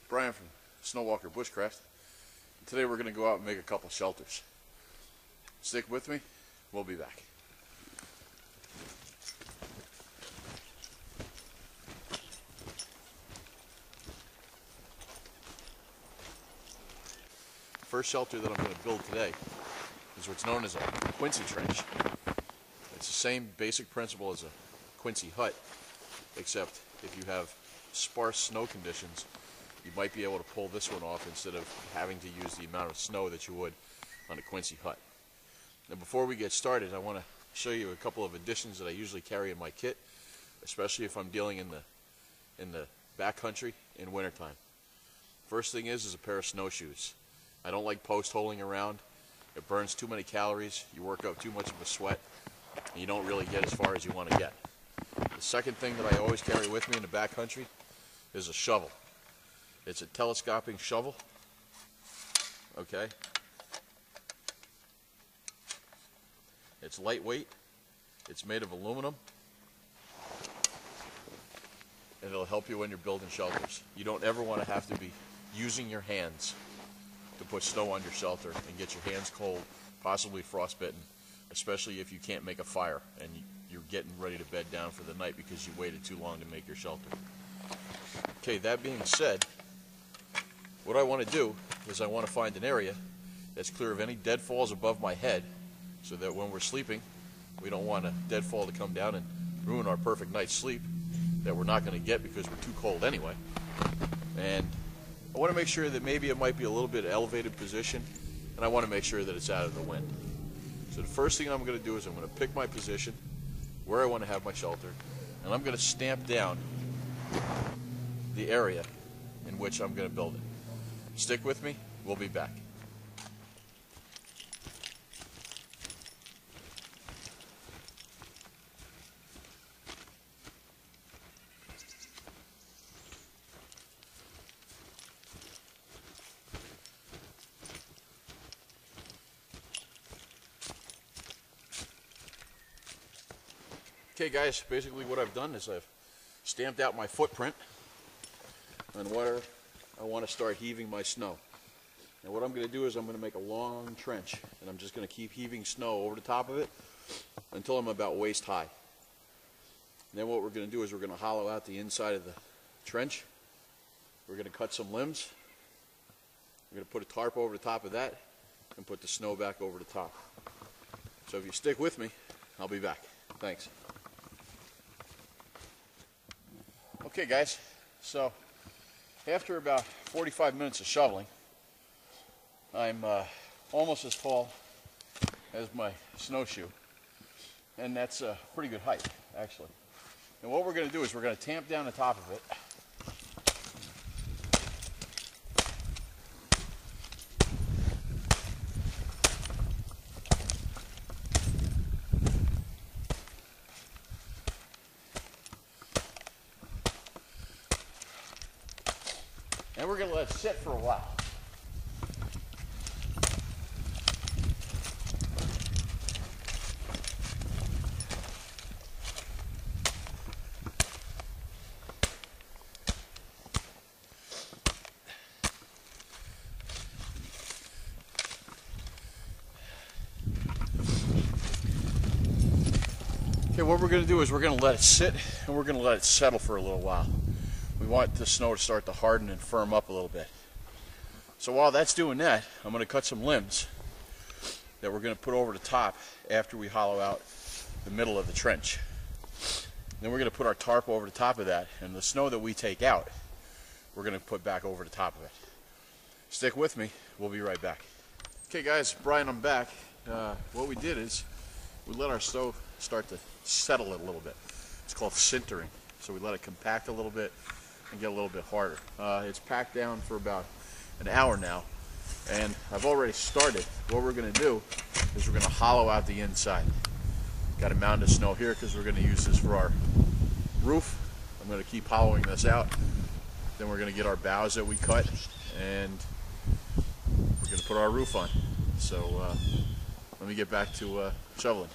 Brian from Snowwalker Bushcraft. Today we're going to go out and make a couple shelters. Stick with me, we'll be back. The first shelter that I'm going to build today is what's known as a Quinzee Trench. It's the same basic principle as a Quinzee hut, except if you have sparse snow conditions, you might be able to pull this one off instead of having to use the amount of snow that you would on a Quinzee hut. Now before we get started, I want to show you a couple of additions that I usually carry in my kit, especially if I'm dealing in the backcountry in wintertime. First thing is a pair of snowshoes. I don't like post-holing around. It burns too many calories, you work up too much of a sweat, and you don't really get as far as you want to get. The second thing that I always carry with me in the backcountry is a shovel. It's a telescoping shovel, okay? It's lightweight, it's made of aluminum, and it'll help you when you're building shelters. You don't ever want to have to be using your hands to put snow on your shelter and get your hands cold, possibly frostbitten, especially if you can't make a fire and you're getting ready to bed down for the night because you waited too long to make your shelter. Okay, that being said, what I want to do is I want to find an area that's clear of any deadfalls above my head so that when we're sleeping, we don't want a deadfall to come down and ruin our perfect night's sleep that we're not going to get because we're too cold anyway. And I want to make sure that maybe it might be a little bit elevated position, and I want to make sure that it's out of the wind. So the first thing I'm going to do is I'm going to pick my position where I want to have my shelter, and I'm going to stamp down the area in which I'm going to build it. Stick with me, we'll be back. Okay guys, basically what I've done is I've stamped out my footprint on where I want to start heaving my snow. And what I'm going to do is I'm going to make a long trench, and I'm just going to keep heaving snow over the top of it until I'm about waist high. And then what we're going to do is we're going to hollow out the inside of the trench. We're going to cut some limbs. We're going to put a tarp over the top of that and put the snow back over the top. So if you stick with me, I'll be back. Thanks. Okay guys, so after about 45 minutes of shoveling, I'm almost as tall as my snowshoe, and that's a pretty good height actually. And what we're going to do is we're going to tamp down the top of it. And we're going to let it sit for a while. Okay, what we're going to do is we're going to let it sit and we're going to let it settle for a little while. We want the snow to start to harden and firm up a little bit. So while that's doing that, I'm going to cut some limbs that we're going to put over the top after we hollow out the middle of the trench. Then we're going to put our tarp over the top of that, and the snow that we take out, we're going to put back over the top of it. Stick with me, we'll be right back. Okay guys, Brian, I'm back. What we did is we let our snow start to settle it a little bit. It's called sintering. So we let it compact a little bit and get a little bit harder. It's packed down for about an hour now, and I've already started. What we're going to do is we're going to hollow out the inside. Got a mound of snow here because we're going to use this for our roof. I'm going to keep hollowing this out. Then we're going to get our boughs that we cut, and we're going to put our roof on. So let me get back to shoveling.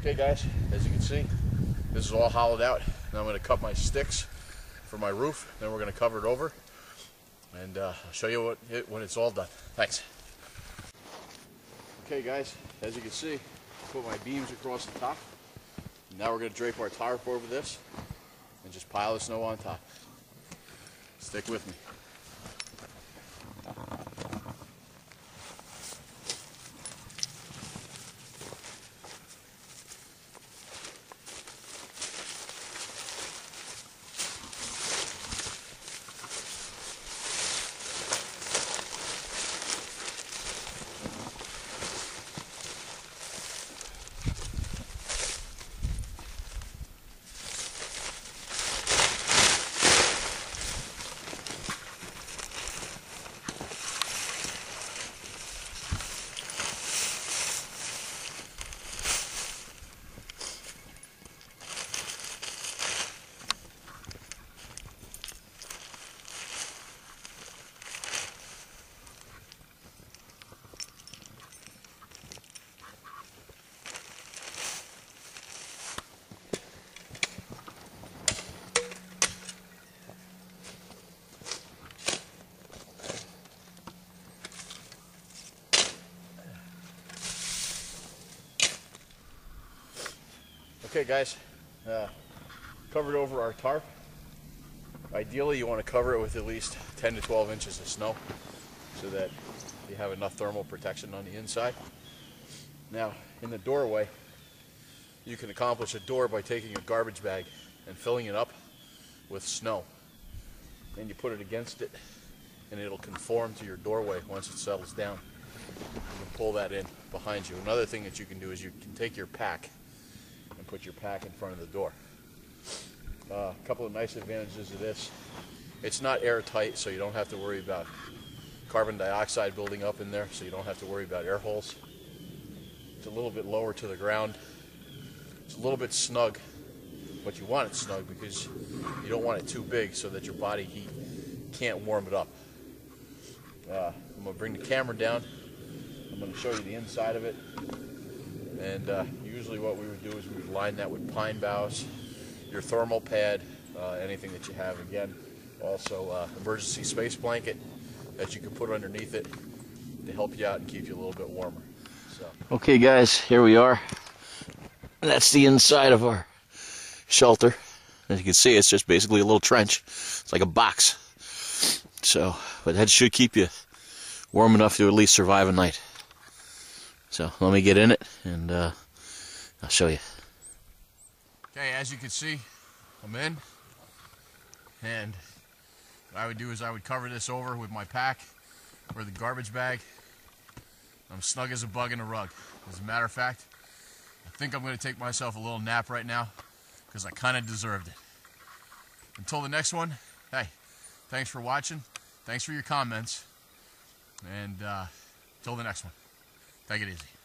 Okay guys, as you can see, this is all hollowed out. Now I'm going to cut my sticks for my roof, then we're going to cover it over, and I'll show you when it's all done. Thanks. Okay guys, as you can see, put my beams across the top. Now we're going to drape our tarp over this and just pile the snow on top. Stick with me. Okay guys, covered over our tarp. Ideally you want to cover it with at least 10 to 12 inches of snow so that you have enough thermal protection on the inside. Now in the doorway, you can accomplish a door by taking a garbage bag and filling it up with snow. Then you put it against it and it'll conform to your doorway once it settles down. You can pull that in behind you. Another thing that you can do is you can take your pack and put your pack in front of the door. A couple of nice advantages of this. It's not airtight, so you don't have to worry about carbon dioxide building up in there, so you don't have to worry about air holes. It's a little bit lower to the ground. It's a little bit snug, but you want it snug because you don't want it too big so that your body heat can't warm it up. I'm going to bring the camera down. I'm going to show you the inside of it. And usually what we would do is we would line that with pine boughs, your thermal pad, anything that you have. Again, also emergency space blanket that you can put underneath it to help you out and keep you a little bit warmer. So. Okay guys, here we are. That's the inside of our shelter. As you can see, it's just basically a little trench. It's like a box. So, but that should keep you warm enough to at least survive a night. So let me get in it and I'll show you. Okay, as you can see, I'm in. And what I would do is I would cover this over with my pack or the garbage bag. I'm snug as a bug in a rug. As a matter of fact, I think I'm going to take myself a little nap right now because I kind of deserved it. Until the next one, hey, thanks for watching. Thanks for your comments. And until the next one. Take it easy.